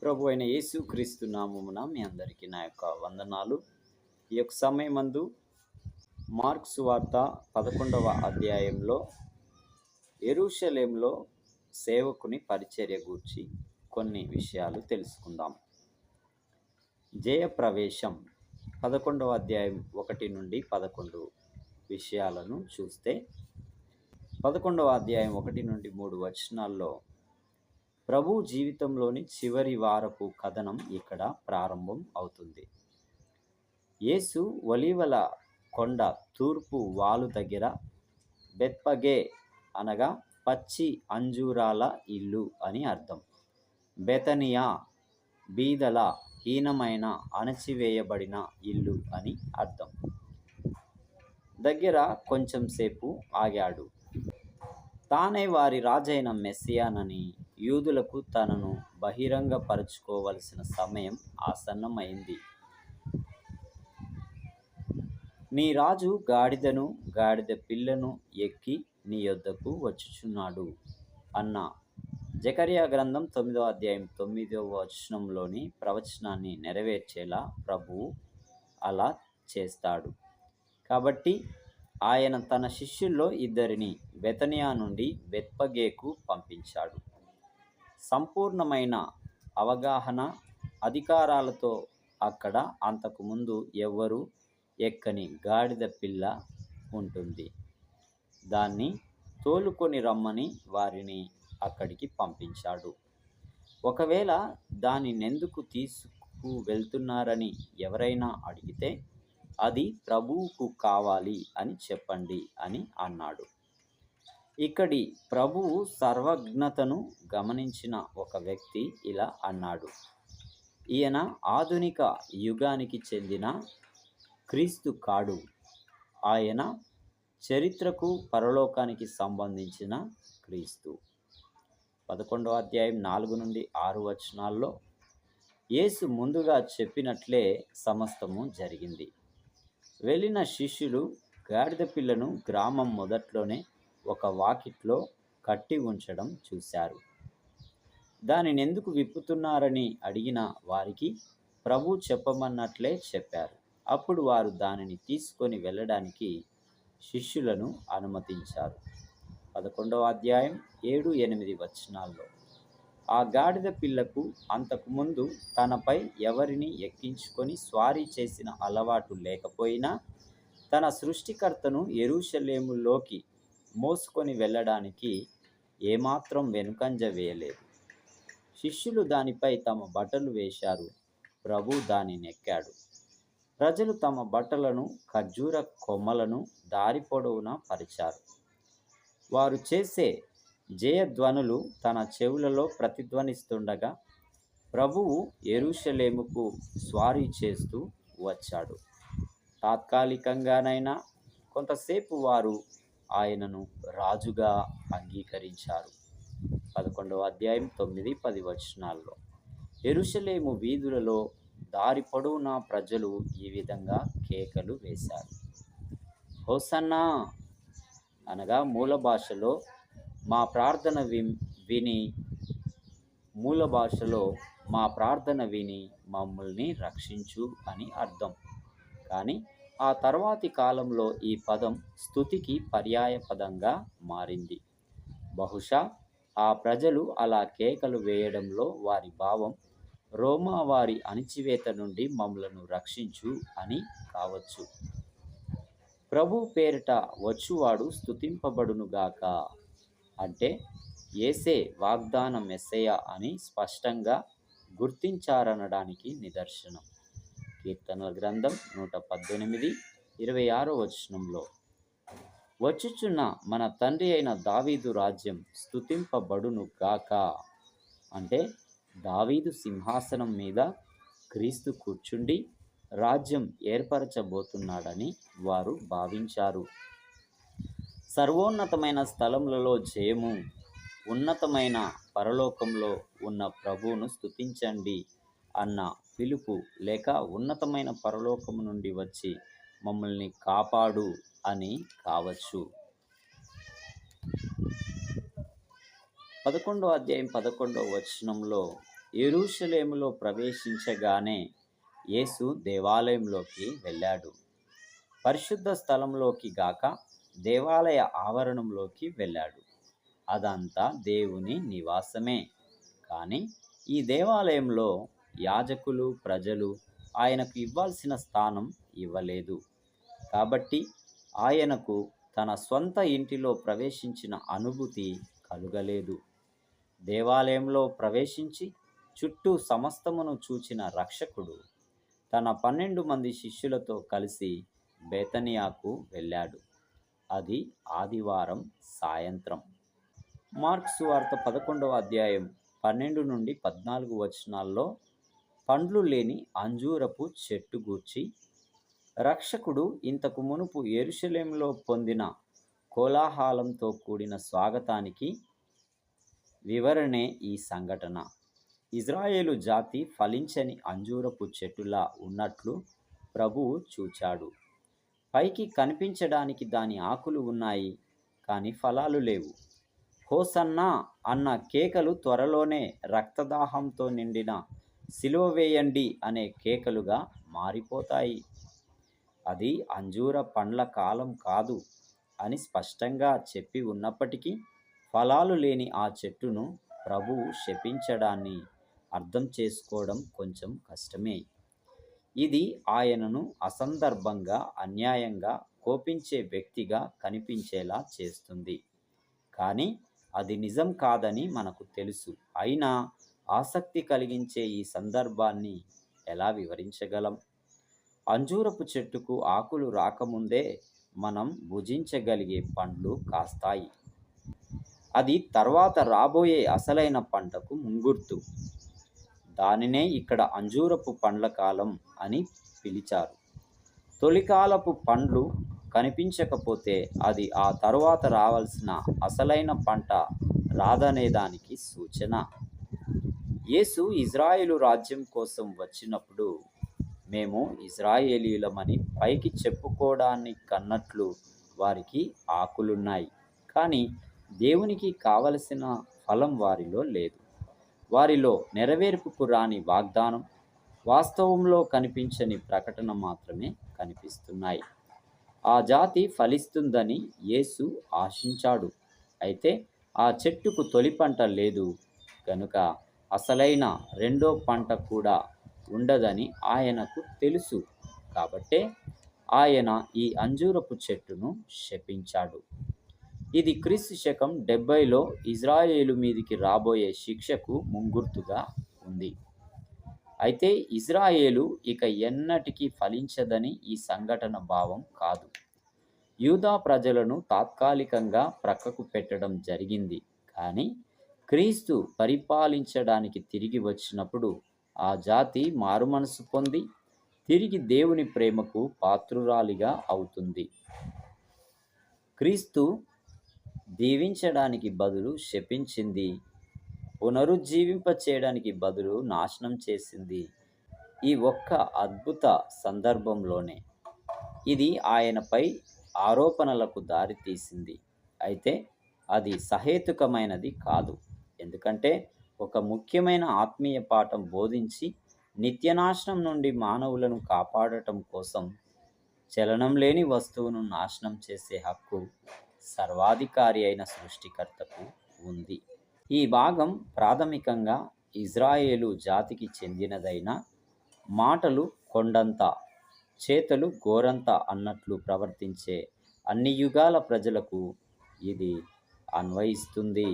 ప్రభు అయిన యేసు క్రీస్తు నామమున మీ అందరికీ నా యొక్క వందనాలు. ఈ యొక్క సమయమందు మార్కు సువార్త 11వ అధ్యాయంలో యెరూషలేములో సేవకుని పరిచర్య గూర్చి కొన్ని విషయాలు తెలుసుకుందాం. జయప్రవేశం 11వ అధ్యాయం 1 నుండి 11 విషయాలను చూస్తే 11వ అధ్యాయం 1 నుండి 3 వచనాల్లో ప్రభు జీవితంలోని చివరి వారపు కథనం ఇక్కడ ప్రారంభం అవుతుంది. యేసు ఒలీవల కొండ తూర్పు వాలు దగ్గర బెత్పగే అనగా పచ్చి అంజూరాల ఇల్లు అని అర్థం. బెతనియా బీదల హీనమైన అణచివేయబడిన ఇల్లు అని అర్థం. దగ్గర కొంచెం సేపు ఆగాడు. తానే వారి రాజైన మెస్సియానని యూదులకు తనను బహిరంగపరచుకోవలసిన సమయం ఆసన్నమైంది. నీ రాజు గాడిదను గాడిద పిల్లను ఎక్కి నీ యొద్దకు వచ్చుచున్నాడు అన్న జకర్యా గ్రంథం 9వ అధ్యాయం 9వ వచనంలోని ప్రవచనాన్ని నెరవేర్చేలా ప్రభువు అలా చేస్తాడు. కాబట్టి ఆయన తన శిష్యుల్లో ఇద్దరిని బెతనియా నుండి బెత్పగేకు పంపించాడు. సంపూర్ణమైన అవగాహన, అధికారాలతో అక్కడ అంతకుముందు ఎవ్వరూ ఎక్కని గాడిద పిల్ల ఉంటుంది. దాన్ని తోలుకొని రమ్మని వారిని అక్కడికి పంపించాడు. ఒకవేళ దానినెందుకు తీసుకు వెళ్తున్నారని ఎవరైనా అడిగితే అది ప్రభువుకు కావాలి అని చెప్పండి అని అన్నాడు. ఇక్కడి ప్రభువు సర్వజ్ఞతను గమనించిన ఒక వ్యక్తి ఇలా అన్నాడు. ఈయన ఆధునిక యుగానికి చెందిన క్రీస్తు కాడు. ఆయన చరిత్రకు పరలోకానికి సంబంధించిన క్రీస్తు. 11వ అధ్యాయం 4 నుండి 6 వచనాల్లో యేసు ముందుగా చెప్పినట్లే సమస్తము జరిగింది. వెళ్ళిన శిష్యులు గాడిద పిల్లను గ్రామం మొదట్లోనే ఒక వాకిట్లో కట్టి ఉంచడం చూశారు. దానినెందుకు విప్పుతున్నారని అడిగిన వారికి ప్రభు చెప్పమన్నట్లే చెప్పారు. అప్పుడు వారు దానిని తీసుకొని వెళ్ళడానికి శిష్యులను అనుమతించారు. 11వ అధ్యాయం 7-8 వచనాల్లో ఆ గాడిద పిల్లకు అంతకుముందు తనపై ఎవరిని ఎక్కించుకొని స్వారీ చేసిన అలవాటు లేకపోయినా తన సృష్టికర్తను యెరూషలేములోకి మోసుకొని వెళ్ళడానికి ఏమాత్రం వెనుకంజ వేయలేదు. శిష్యులు దానిపై తమ బట్టలు వేశారు. ప్రభు దానినెక్కాడు. ప్రజలు తమ బట్టలను ఖర్జూర కొమ్మలను దారి పొడవునా పరిచారు. వారు చేసే జయధ్వనులు తన చెవులలో ప్రతిధ్వనిస్తుండగా ప్రభువు యెరూషలేముకు స్వారీ చేస్తూ వచ్చాడు. తాత్కాలికంగానైనా కొంతసేపు వారు ఆయనను రాజుగా అంగీకరించారు. 11వ అధ్యాయం 9-10 వచనాల్లో యెరూషలేము వీధులలో దారి పొడవునా ప్రజలు ఈ విధంగా కేకలు వేశారు. హోసన్నా అనగా మూల భాషలో మా ప్రార్థన విని మమ్మల్ని రక్షించు అని అర్థం. కానీ ఆ తర్వాతి కాలంలో ఈ పదం స్తుతికి పర్యాయ పదంగా మారింది. బహుశా ఆ ప్రజలు అలా కేకలు వేయడంలో వారి భావం రోమా వారి అణిచివేత నుండి మమ్మలను రక్షించు అని కావచ్చు. ప్రభు పేరిట వచ్చువాడు స్తుతింపబడునుగాక అంటే యేసే వాగ్దాన మెస్సయ్య అని స్పష్టంగా గుర్తించారనడానికి నిదర్శనం. కీర్తనల గ్రంథం 118 26 వచనంలో వచ్చుచున్న మన తండ్రి అయిన దావీదు రాజ్యం స్తుతింపబడును గాక అంటే దావీదు సింహాసనం మీద క్రీస్తు కూర్చుండి రాజ్యం ఏర్పరచబోతున్నాడని వారు భావించారు. సర్వోన్నతమైన స్థలములలో జయము, ఉన్నతమైన పరలోకంలో ఉన్న ప్రభువును స్తుతించండి అన్న పిలుపు లేక ఉన్నతమైన పరలోకము నుండి వచ్చి మమ్మల్ని కాపాడు అని కావచ్చు. 11వ అధ్యాయం 11వ వచనంలో యెరూషలేములో ప్రవేశించగానే యేసు దేవాలయంలోకి వెళ్ళాడు. పరిశుద్ధ స్థలంలోకి గాక దేవాలయ ఆవరణంలోకి వెళ్ళాడు. అదంతా దేవుని నివాసమే. కానీ ఈ దేవాలయంలో యాజకులు, ప్రజలు ఆయనకు ఇవ్వాల్సిన స్థానం ఇవ్వలేదు. కాబట్టి ఆయనకు తన స్వంత ఇంటిలో ప్రవేశించిన అనుభూతి కలుగలేదు. దేవాలయంలో ప్రవేశించి చుట్టూ సమస్తమును చూచిన రక్షకుడు తన 12 మంది శిష్యులతో కలిసి బేతనియాకు వెళ్ళాడు. అది ఆదివారం సాయంత్రం. మార్కు సువార్త 11వ అధ్యాయం 12 నుండి 14 వచనాల్లో పండ్లు లేని అంజూరపు చెట్టు గూర్చి రక్షకుడు ఇంతకు మునుపు యెరూషలేములో పొందిన కోలాహలంతో కూడిన స్వాగతానికి వివరణే ఈ సంఘటన. ఇజ్రాయేలు జాతి ఫలించని అంజూరపు చెట్టులా ఉన్నట్లు ప్రభువు చూచాడు. పైకి కనిపించడానికి దాని ఆకులు ఉన్నాయి, కానీ ఫలాలు లేవు. హోసన్నా అన్న కేకలు త్వరలోనే రక్తదాహంతో నిండిన సిలువ వేయండి అనే కేకలుగా మారిపోతాయి. అది అంజూర పండ్ల కాలం కాదు అని స్పష్టంగా చెప్పి ఉన్నప్పటికీ ఫలాలు లేని ఆ చెట్టును ప్రభువు శపించడాన్ని అర్థం చేసుకోవడం కొంచెం కష్టమే. ఇది ఆయనను అసందర్భంగా, అన్యాయంగా కోపించే వ్యక్తిగా కనిపించేలా చేస్తుంది. కానీ అది నిజం కాదని మనకు తెలుసు. అయినా ఆసక్తి కలిగించే ఈ సందర్భాన్ని ఎలా వివరించగలం? అంజూరపు చెట్టుకు ఆకులు రాకముందే మనం భుజించగలిగే పండ్లు కాస్తాయి. అది తర్వాత రాబోయే అసలైన పంటకు ముంగుర్తు. దానినే ఇక్కడ అంజూరపు పండ్ల కాలం అని పిలిచారు. తొలికాలపు పండ్లు కనిపించకపోతే అది ఆ తరువాత రావాల్సిన అసలైన పంట రాదనేదానికి సూచన. యేసు ఇజ్రాయేలు రాజ్యం కోసం వచ్చినప్పుడు మేము ఇజ్రాయేలీయులమని పైకి చెప్పుకోవడానికి కన్నట్లు వారికి ఆకులున్నాయి, కానీ దేవునికి కావలసిన ఫలం వారిలో లేదు. వారిలో నెరవేర్పుకు రాని వాగ్దానం, వాస్తవంలో కనిపించని ప్రకటన మాత్రమే కనిపిస్తున్నాయి. ఆ జాతి ఫలిస్తుందని యేసు ఆశించాడు. అయితే ఆ చెట్టుకు తొలి పంట లేదు గనుక అసలైన రెండో పంట కూడా ఉండదని ఆయనకు తెలుసు. కాబట్టే ఆయన ఈ అంజూరపు చెట్టును శపించాడు. ఇది క్రీస్తు శకం 70లో ఇజ్రాయేలు మీదికి రాబోయే శిక్షకు ముంగుర్తుగా ఉంది. అయితే ఇజ్రాయేలు ఇక ఎన్నటికీ ఫలించదని ఈ సంఘటన భావం కాదు. యూదా ప్రజలను తాత్కాలికంగా ప్రక్కకు పెట్టడం జరిగింది, కానీ క్రీస్తు పరిపాలించడానికి తిరిగి వచ్చినప్పుడు ఆ జాతి మారుమనసు పొంది తిరిగి దేవుని ప్రేమకు పాత్రురాలిగా అవుతుంది. క్రీస్తు దీవించడానికి బదులు శపించింది, పునరుజ్జీవింప చేయడానికి బదులు నాశనం చేసింది ఈ ఒక్క అద్భుత సందర్భంలోనే. ఇది ఆయనపై ఆరోపణలకు దారితీసింది. అయితే అది సహేతుకమైనది కాదు. ఎందుకంటే ఒక ముఖ్యమైన ఆత్మీయ పాఠం బోధించి నిత్యనాశనం నుండి మానవులను కాపాడటం కోసం చలనం లేని వస్తువును నాశనం చేసే హక్కు సర్వాధికారి అయిన సృష్టికర్తకు ఉంది. ఈ భాగం ప్రాథమికంగా ఇజ్రాయేలు జాతికి చెందినదైన మాటలు కొండంత, చేతలు గోరంత అన్నట్లు ప్రవర్తించే అన్ని యుగాల ప్రజలకు ఇది అన్వయిస్తుంది.